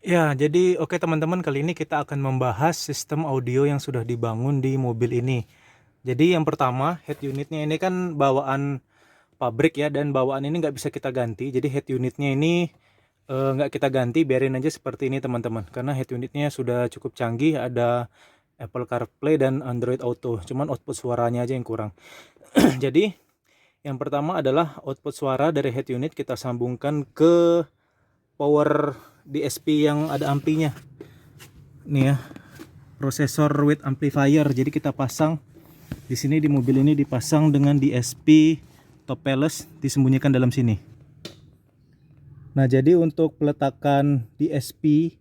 Ya, jadi oke teman-teman, kali ini kita akan membahas sistem audio yang sudah dibangun di mobil ini. Jadi yang pertama, head unitnya ini kan bawaan pabrik ya, dan bawaan ini nggak bisa kita ganti. Jadi head unitnya ini nggak kita ganti, biarin aja seperti ini teman-teman. Karena head unitnya sudah cukup canggih, ada Apple CarPlay dan Android Auto. Cuman output suaranya aja yang kurang. Jadi yang pertama adalah output suara dari head unit kita sambungkan ke power DSP yang ada amplinya. Nih ya, prosesor with amplifier. Jadi kita pasang di sini, di mobil ini dipasang dengan DSP top palace disembunyikan dalam sini. Nah, jadi untuk peletakan DSP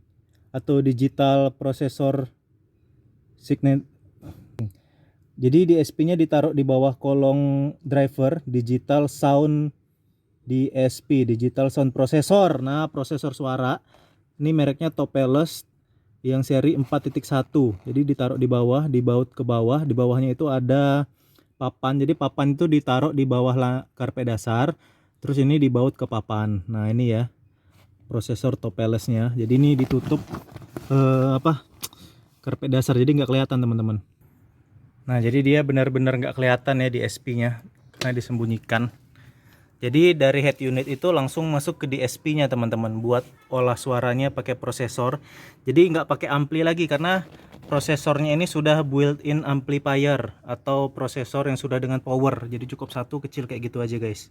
atau digital processor signet, jadi DSP-nya ditaruh di bawah kolong driver, digital sound DSP, digital sound processor. Nah, prosesor suara ini mereknya Top Palace yang seri 4.1. Jadi ditaruh di bawah, dibaut ke bawah. Di bawahnya itu ada papan. Jadi papan itu ditaruh di bawah karpet dasar. Terus ini dibaut ke papan. Nah, ini ya prosesor Top Palace-nya. Jadi ini ditutup karpet dasar, jadi nggak kelihatan teman-teman. Nah, jadi dia benar-benar nggak kelihatan ya DSP-nya karena disembunyikan. Jadi dari head unit itu langsung masuk ke DSP-nya teman-teman, buat olah suaranya pakai prosesor. Jadi nggak pakai ampli lagi karena prosesornya ini sudah built-in amplifier atau prosesor yang sudah dengan power. Jadi cukup satu kecil kayak gitu aja guys.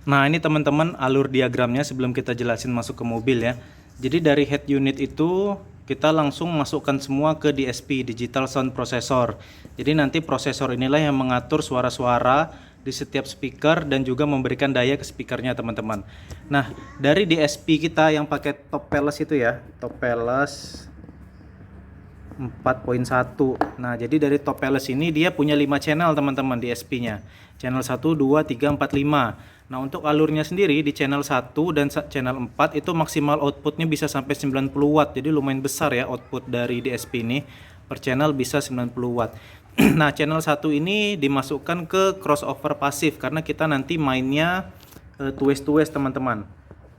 Nah, ini teman-teman alur diagramnya sebelum kita jelasin masuk ke mobil ya. Jadi dari head unit itu kita langsung masukkan semua ke DSP, Digital Sound Processor. Jadi nanti prosesor inilah yang mengatur suara-suara di setiap speaker dan juga memberikan daya ke speakernya teman-teman. Nah, dari DSP kita yang pakai Top Palace itu ya, Top Palace 4.1. Nah, jadi dari Top Palace ini dia punya 5 channel teman-teman DSP-nya. Channel 1, 2, 3, 4, 5. Nah, untuk alurnya sendiri di channel 1 dan channel 4 itu maksimal outputnya bisa sampai 90 watt. Jadi lumayan besar ya output dari DSP ini. Per channel bisa 90 watt. Nah, channel 1 ini dimasukkan ke crossover pasif karena kita nanti mainnya two ways teman-teman.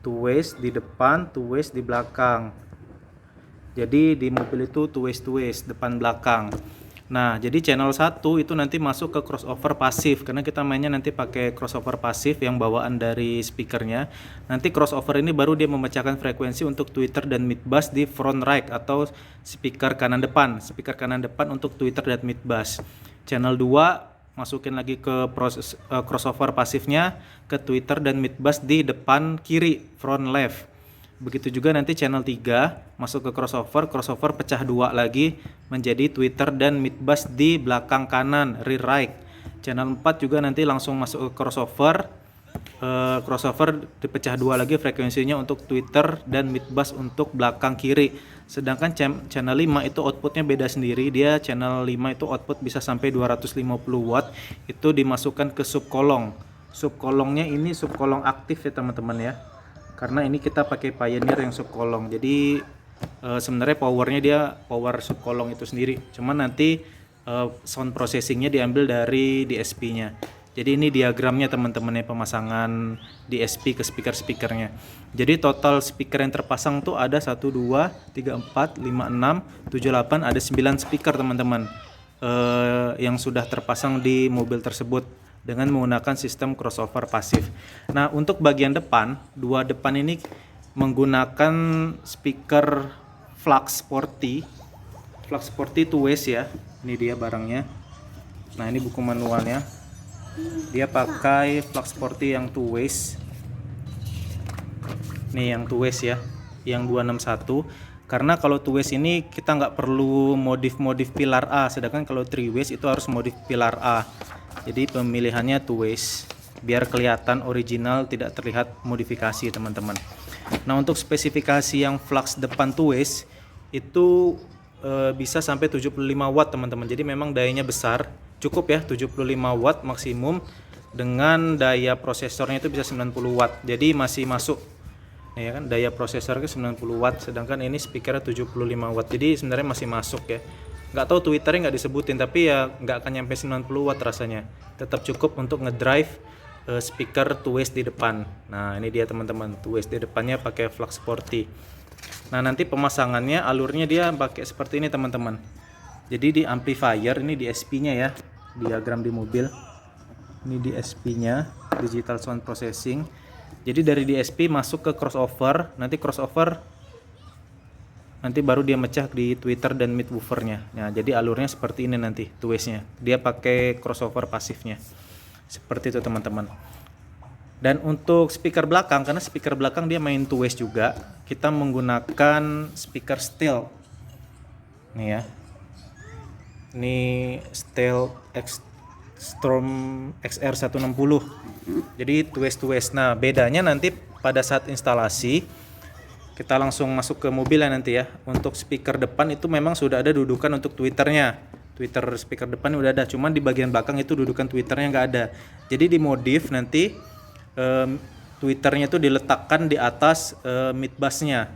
Two ways di depan, two ways di belakang. Jadi di mobil itu two ways depan belakang. Nah, jadi channel 1 itu nanti masuk ke crossover pasif karena kita mainnya nanti pakai crossover pasif yang bawaan dari speakernya. Nanti crossover ini baru dia memecahkan frekuensi untuk tweeter dan mid bass di front right atau speaker kanan depan. Speaker kanan depan untuk tweeter dan mid bass. Channel 2 masukin lagi ke crossover pasifnya ke tweeter dan mid bass di depan kiri, front left. Begitu juga nanti channel 3 masuk ke crossover pecah dua lagi menjadi tweeter dan mid bass di belakang kanan, rear right. Channel 4 juga nanti langsung masuk ke crossover dipecah dua lagi frekuensinya untuk tweeter dan mid bass untuk belakang kiri. Sedangkan channel 5 itu outputnya beda sendiri. Dia channel 5 itu output bisa sampai 250 watt. Itu dimasukkan ke subkolong. Subkolongnya ini subkolong aktif ya teman-teman ya. Karena ini kita pakai Pioneer yang subkolong. Jadi sebenarnya powernya dia power subkolong itu sendiri. Cuman nanti sound processingnya diambil dari DSP-nya. Jadi ini diagramnya teman-teman ya, pemasangan DSP ke speaker-speakernya. Jadi total speaker yang terpasang tuh ada 1, 2, 3, 4, 5, 6, 7, 8, ada 9 speaker teman-teman yang sudah terpasang di mobil tersebut dengan menggunakan sistem crossover pasif. Nah, untuk bagian depan, dua depan ini menggunakan speaker Flux Sporty two ways ya. Ini dia barangnya. Nah, ini buku manualnya. Dia pakai Flux Sporty yang two ways. Nih yang two ways ya, yang 261. Karena kalau two ways ini kita nggak perlu modif pilar A, sedangkan kalau three ways itu harus modif pilar A. Jadi pemilihannya two ways biar kelihatan original, tidak terlihat modifikasi teman-teman. Nah, untuk spesifikasi yang flux depan two ways itu bisa sampai 75 watt teman-teman. Jadi memang dayanya besar, cukup ya 75 watt maksimum, dengan daya prosesornya itu bisa 90 watt. Jadi masih masuk. Nih ya kan, daya prosesornya 90 watt, sedangkan ini speakernya 75 watt. Jadi sebenarnya masih masuk ya. Nggak tahu Twitternya nggak disebutin, tapi ya nggak akan nyampe 90 watt rasanya. Tetap cukup untuk ngedrive speaker two-ways di depan. Nah ini dia teman-teman, two-ways di depannya pakai flux sporty. Nah nanti pemasangannya alurnya dia pakai seperti ini teman-teman. Jadi di amplifier ini di SP-nya ya, diagram di mobil. Ini di SP-nya, digital sound processing. Jadi dari DSP masuk ke crossover, nanti crossover nanti baru dia mecah di tweeter dan mid woofernya. Nah, jadi alurnya seperti ini nanti two-ways-nya. Dia pakai crossover pasifnya. Seperti itu teman-teman. Dan untuk speaker belakang, karena speaker belakang dia main two-ways juga, kita menggunakan speaker steel. Nih ya. Ini steel Storm XR160. Jadi two-ways. Nah, bedanya nanti pada saat instalasi kita langsung masuk ke mobil ya nanti ya. Untuk speaker depan itu memang sudah ada dudukan untuk tweeternya. Tweeter speaker depan udah ada, cuman di bagian belakang itu dudukan tweeternya nggak ada. Jadi dimodif nanti tweeternya itu diletakkan di atas mid bassnya.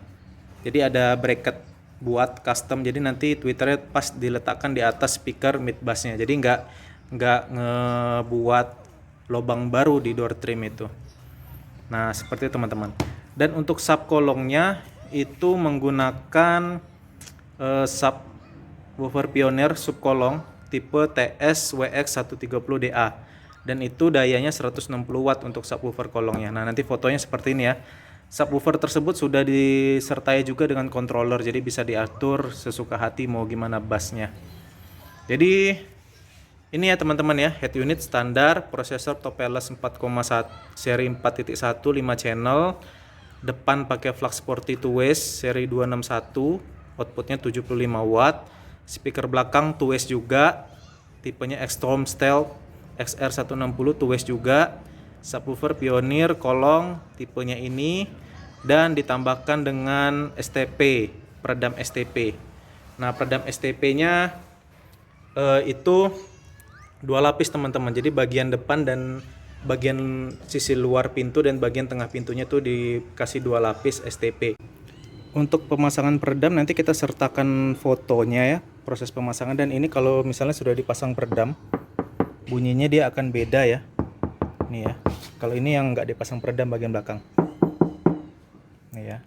Jadi ada bracket buat custom. Jadi nanti tweeternya pas diletakkan di atas speaker mid bassnya. Jadi nggak ngebuat lubang baru di door trim itu. Nah seperti itu teman-teman. Dan untuk subkolongnya itu menggunakan subwoofer Pioneer subkolong tipe TS WX130DA, dan itu dayanya 160 watt untuk subwoofer kolongnya. Nah nanti fotonya seperti ini ya. Subwoofer tersebut sudah disertai juga dengan controller, jadi bisa diatur sesuka hati mau gimana bassnya. Jadi ini ya teman-teman ya, head unit standar, prosesor Topeless 4,1 seri 4.1 5 channel, depan pakai flux sporty two-ways seri 261, outputnya 75 watt, speaker belakang two-ways juga, tipenya Extreme Stealth XR160 two-ways juga, subwoofer Pioneer kolong tipenya ini, dan ditambahkan dengan STP, peredam STP. Nah peredam STP-nya itu dua lapis teman-teman. Jadi bagian depan dan bagian sisi luar pintu dan bagian tengah pintunya tuh dikasih dua lapis STP. Untuk pemasangan peredam nanti kita sertakan fotonya ya, proses pemasangan. Dan ini kalau misalnya sudah dipasang peredam, bunyinya dia akan beda ya. Nih ya, kalau ini yang nggak dipasang peredam bagian belakang, nih ya,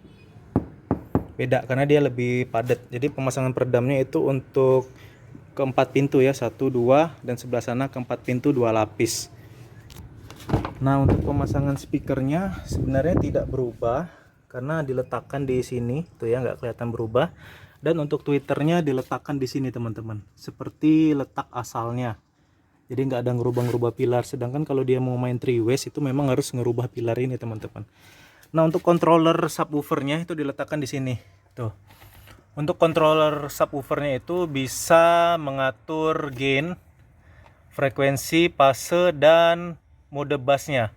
beda karena dia lebih padat. Jadi pemasangan peredamnya itu untuk keempat pintu ya, 1, 2, dan sebelah sana keempat pintu 2 lapis. Nah untuk pemasangan speakernya sebenarnya tidak berubah karena diletakkan di sini tuh ya, nggak kelihatan berubah. Dan untuk tweeternya diletakkan di sini teman-teman, seperti letak asalnya. Jadi nggak ada ngerubah-ngerubah pilar. Sedangkan kalau dia mau main three ways itu memang harus ngerubah pilar ini teman-teman. Nah untuk controller subwoofernya itu diletakkan di sini tuh. Untuk controller subwoofernya itu bisa mengatur gain, frekuensi, fase, dan mode bassnya.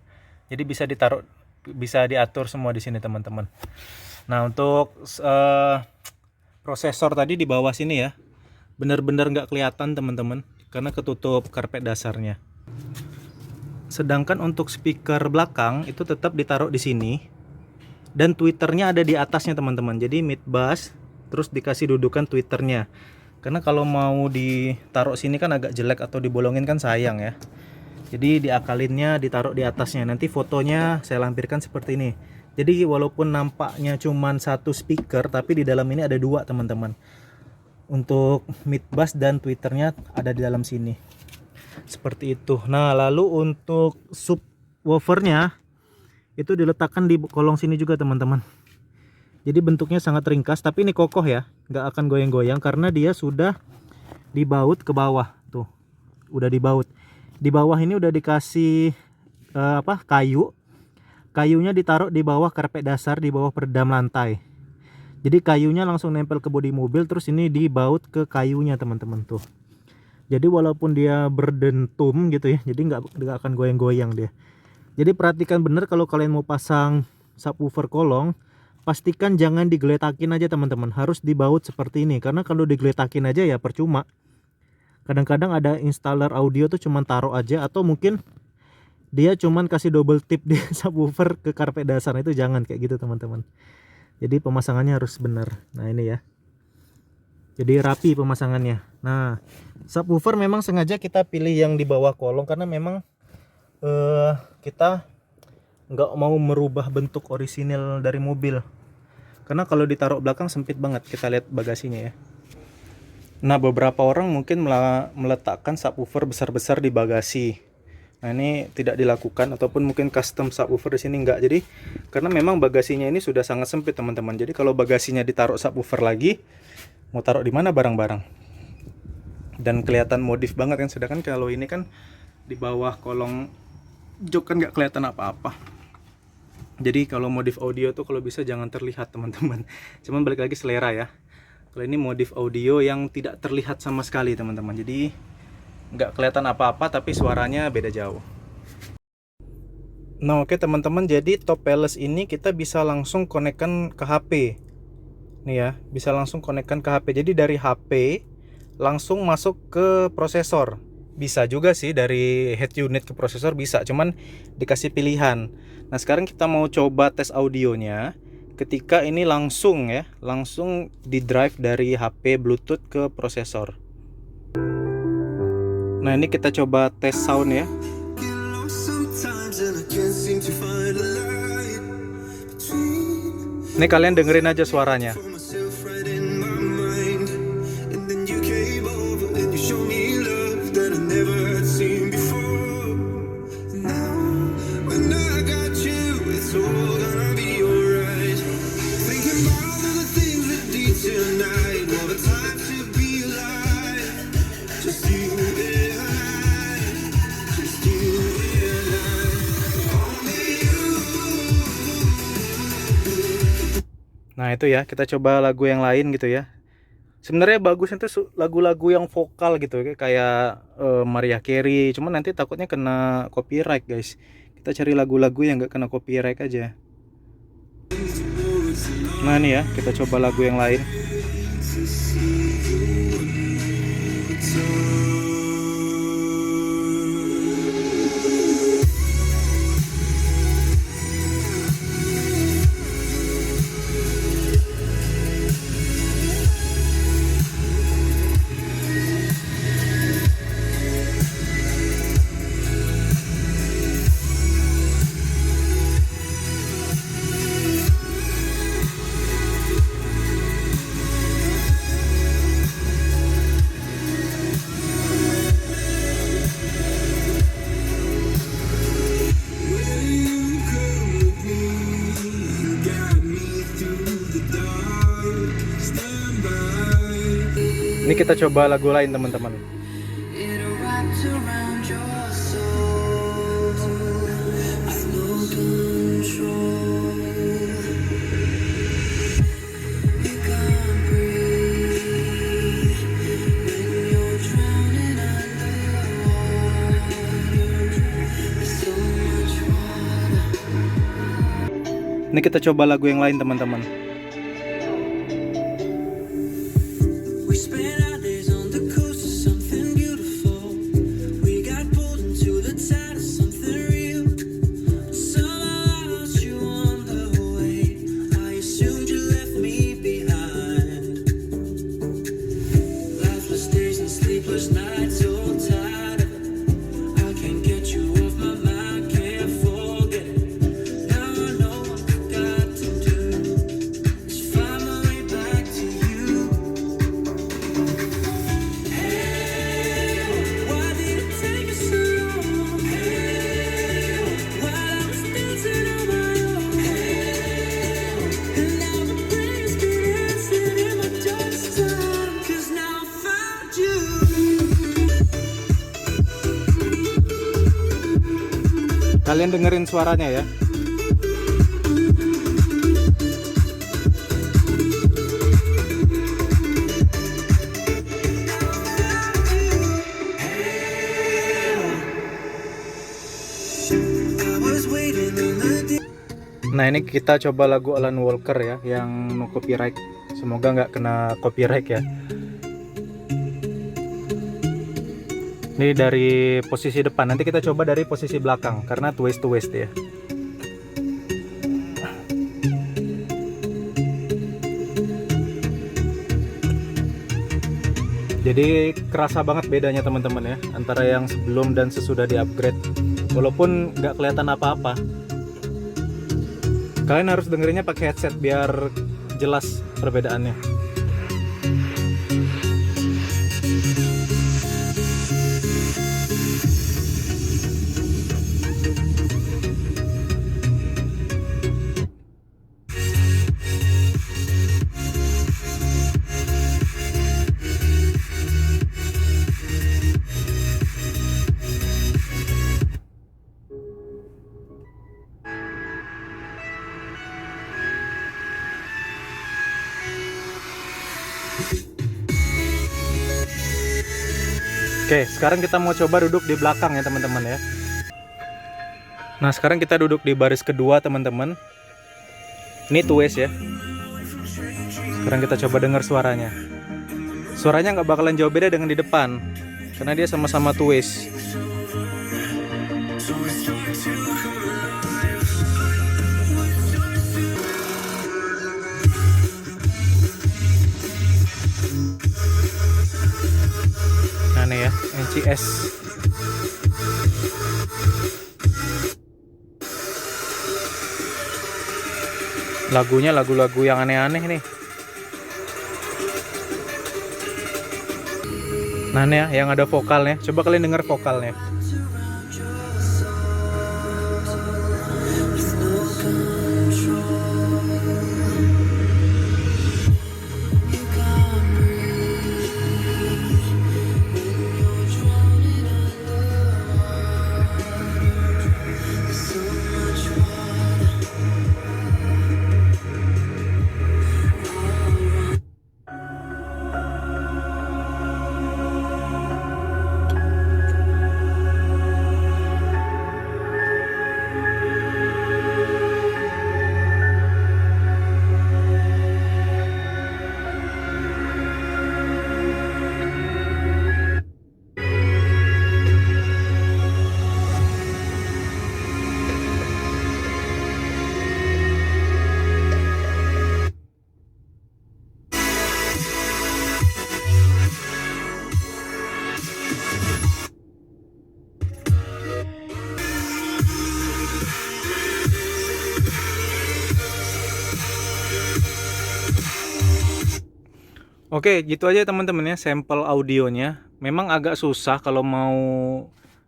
Jadi bisa diatur semua di sini teman-teman. Nah untuk prosesor tadi di bawah sini ya, benar-benar nggak kelihatan teman-teman karena ketutup karpet dasarnya. Sedangkan untuk speaker belakang itu tetap ditaruh di sini, dan tweeternya ada di atasnya teman-teman. Jadi mid bass terus dikasih dudukan tweeternya, karena kalau mau ditaruh sini kan agak jelek atau dibolongin kan sayang ya. Jadi diakalinnya ditaruh di atasnya. Nanti fotonya saya lampirkan seperti ini. Jadi walaupun nampaknya cuman satu speaker, tapi di dalam ini ada dua teman-teman. Untuk mid bass dan tweeternya ada di dalam sini. Seperti itu. Nah lalu untuk subwoofernya itu diletakkan di kolong sini juga teman-teman. Jadi bentuknya sangat ringkas, tapi ini kokoh ya, nggak akan goyang-goyang karena dia sudah dibaut ke bawah tuh, udah dibaut. Di bawah ini udah dikasih kayunya ditaruh di bawah karpet dasar, di bawah peredam lantai. Jadi kayunya langsung nempel ke bodi mobil, terus ini dibaut ke kayunya teman-teman tuh. Jadi walaupun dia berdentum gitu ya, jadi nggak akan goyang-goyang dia. Jadi perhatikan bener kalau kalian mau pasang subwoofer kolong, pastikan jangan digeletakin aja teman-teman, harus dibaut seperti ini. Karena kalau digeletakin aja ya percuma. Kadang-kadang ada installer audio tuh cuman taruh aja, atau mungkin dia cuman kasih double tip di subwoofer ke karpet dasar. Itu jangan kayak gitu teman-teman. Jadi pemasangannya harus benar. Nah ini ya, jadi rapi pemasangannya. Nah subwoofer memang sengaja kita pilih yang di bawah kolong karena memang kita nggak mau merubah bentuk orisinil dari mobil, karena kalau ditaruh belakang sempit banget. Kita lihat bagasinya ya. Nah, beberapa orang mungkin meletakkan subwoofer besar-besar di bagasi. Nah, ini tidak dilakukan, ataupun mungkin custom subwoofer di sini enggak. Jadi karena memang bagasinya ini sudah sangat sempit, teman-teman. Jadi kalau bagasinya ditaruh subwoofer lagi, mau taruh di mana barang-barang? Dan kelihatan modif banget kan, sedangkan kalau ini kan di bawah kolong jok kan nggak kelihatan apa-apa. Jadi kalau modif audio tuh kalau bisa jangan terlihat, teman-teman. Cuman balik lagi selera ya. Kalau ini modif audio yang tidak terlihat sama sekali, teman-teman. Jadi nggak kelihatan apa-apa, tapi suaranya beda jauh. Nah, oke teman-teman, jadi top PLS ini kita bisa langsung konekkan ke HP. Nih ya, bisa langsung konekkan ke HP. Jadi dari HP langsung masuk ke prosesor. Bisa juga sih dari head unit ke prosesor, bisa, cuman dikasih pilihan. Nah, sekarang kita mau coba tes audionya. Ketika ini langsung ya, langsung di drive dari HP Bluetooth ke prosesor. Nah, ini kita coba tes sound ya. Ini kalian dengerin aja suaranya. Nah, itu ya, kita coba lagu yang lain gitu ya. Sebenarnya bagus itu lagu-lagu yang vokal gitu kayak Mariah Carey, cuman nanti takutnya kena copyright, guys. Kita cari lagu-lagu yang gak kena copyright aja. Nah, ini ya, kita coba lagu yang lain. Ini kita coba lagu lain, teman-teman. Ini kita coba lagu yang lain, teman-teman. Kalian dengerin suaranya ya. Nah, ini kita coba lagu Alan Walker ya, yang no copyright. Semoga nggak kena copyright ya. Ini dari posisi depan, nanti kita coba dari posisi belakang karena twist to waist ya. Jadi kerasa banget bedanya, teman-teman ya, antara yang sebelum dan sesudah di upgrade. walaupun nggak kelihatan apa-apa. Kalian harus dengerinnya pakai headset biar jelas perbedaannya. Oke, sekarang kita mau coba duduk di belakang ya teman-teman ya. Nah, sekarang kita duduk di baris kedua teman-teman. Ini 2ways ya. Sekarang kita coba dengar suaranya. Suaranya nggak bakalan jauh beda dengan di depan, karena dia sama-sama 2ways. Nah nih ya, NCS. Lagunya lagu-lagu yang aneh-aneh nih. Nah nih ya, yang ada vokalnya. Coba kalian dengar vokalnya. Oke, gitu aja teman-teman ya sampel audionya. Memang agak susah kalau mau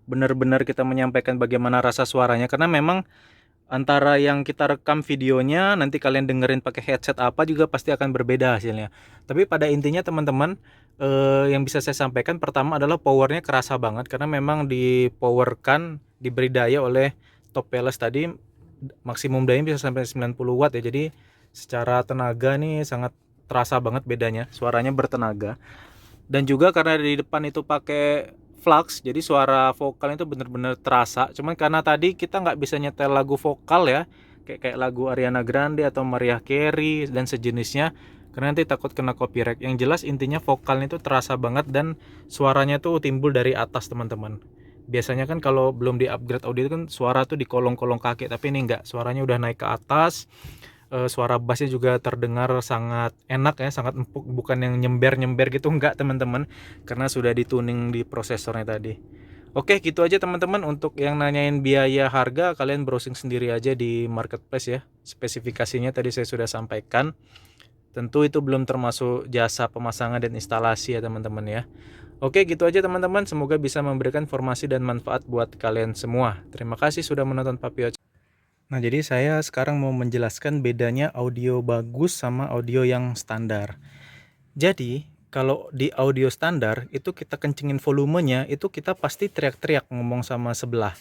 benar-benar kita menyampaikan bagaimana rasa suaranya, karena memang antara yang kita rekam videonya, nanti kalian dengerin pakai headset apa juga pasti akan berbeda hasilnya. Tapi pada intinya teman-teman, yang bisa saya sampaikan pertama adalah powernya kerasa banget, karena memang dipowerkan, diberi daya oleh top Palace tadi, maksimum dayanya bisa sampai 90 watt ya. Jadi secara tenaga nih sangat terasa banget bedanya, suaranya bertenaga. Dan juga karena di depan itu pakai flux, jadi suara vokal itu bener-bener terasa. Cuman karena tadi kita nggak bisa nyetel lagu vokal ya, kayak lagu Ariana Grande atau Mariah Carey dan sejenisnya, karena nanti takut kena copyright. Yang jelas intinya vokalnya itu terasa banget dan suaranya tuh timbul dari atas teman-teman. Biasanya kan kalau belum di upgrade audio kan suara tuh di kolong-kolong kaki, tapi ini enggak, suaranya udah naik ke atas. Suara bassnya juga terdengar sangat enak ya, sangat empuk, bukan yang nyember-nyember gitu, enggak teman-teman, karena sudah dituning di prosesornya tadi. Oke, gitu aja teman-teman. Untuk yang nanyain biaya harga, kalian browsing sendiri aja di marketplace ya. Spesifikasinya tadi saya sudah sampaikan. Tentu itu belum termasuk jasa pemasangan dan instalasi ya teman-teman ya. Oke, gitu aja teman-teman, semoga bisa memberikan informasi dan manfaat buat kalian semua. Terima kasih sudah menonton Papio. Nah, jadi saya sekarang mau menjelaskan bedanya audio bagus sama audio yang standar. Jadi, kalau di audio standar itu kita kencengin volumenya, itu kita pasti teriak-teriak ngomong sama sebelah.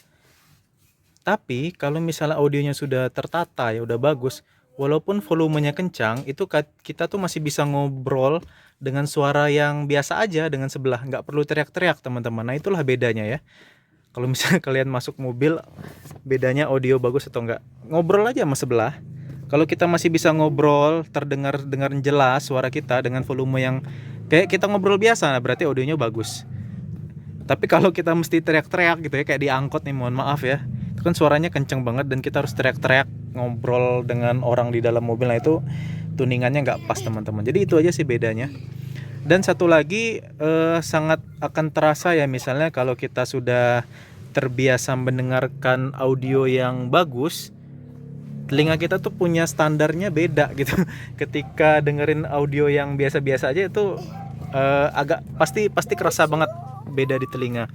Tapi kalau misalnya audionya sudah tertata ya, udah bagus, walaupun volumenya kencang, itu kita tuh masih bisa ngobrol dengan suara yang biasa aja dengan sebelah, nggak perlu teriak-teriak teman-teman. Nah, itulah bedanya ya. Kalau misalnya kalian masuk mobil, bedanya audio bagus atau enggak, ngobrol aja sama sebelah. Kalau kita masih bisa ngobrol, terdengar jelas suara kita dengan volume yang kayak kita ngobrol biasa, nah berarti audionya bagus. Tapi kalau kita mesti teriak-teriak gitu ya, kayak di angkot nih, mohon maaf ya, itu kan suaranya kenceng banget dan kita harus teriak-teriak ngobrol dengan orang di dalam mobil, nah itu tuningannya nggak pas teman-teman. Jadi itu aja sih bedanya. Dan satu lagi, sangat akan terasa ya, misalnya kalau kita sudah terbiasa mendengarkan audio yang bagus, telinga kita tuh punya standarnya beda gitu. Ketika dengerin audio yang biasa-biasa aja itu agak pasti kerasa banget beda di telinga.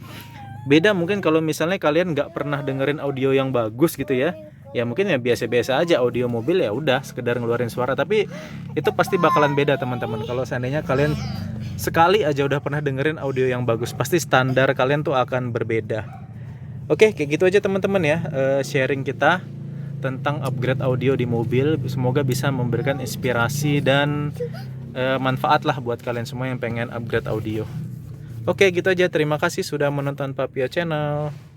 Beda mungkin kalau misalnya kalian nggak pernah dengerin audio yang bagus gitu ya. Ya mungkin ya biasa-biasa aja audio mobil, ya udah sekedar ngeluarin suara, tapi itu pasti bakalan beda teman-teman. Kalau seandainya kalian sekali aja udah pernah dengerin audio yang bagus, pasti standar kalian tuh akan berbeda. Oke, kayak gitu aja teman-teman ya, sharing kita tentang upgrade audio di mobil. Semoga bisa memberikan inspirasi dan manfaat lah buat kalian semua yang pengen upgrade audio. Oke, gitu aja. Terima kasih sudah menonton Papio Channel.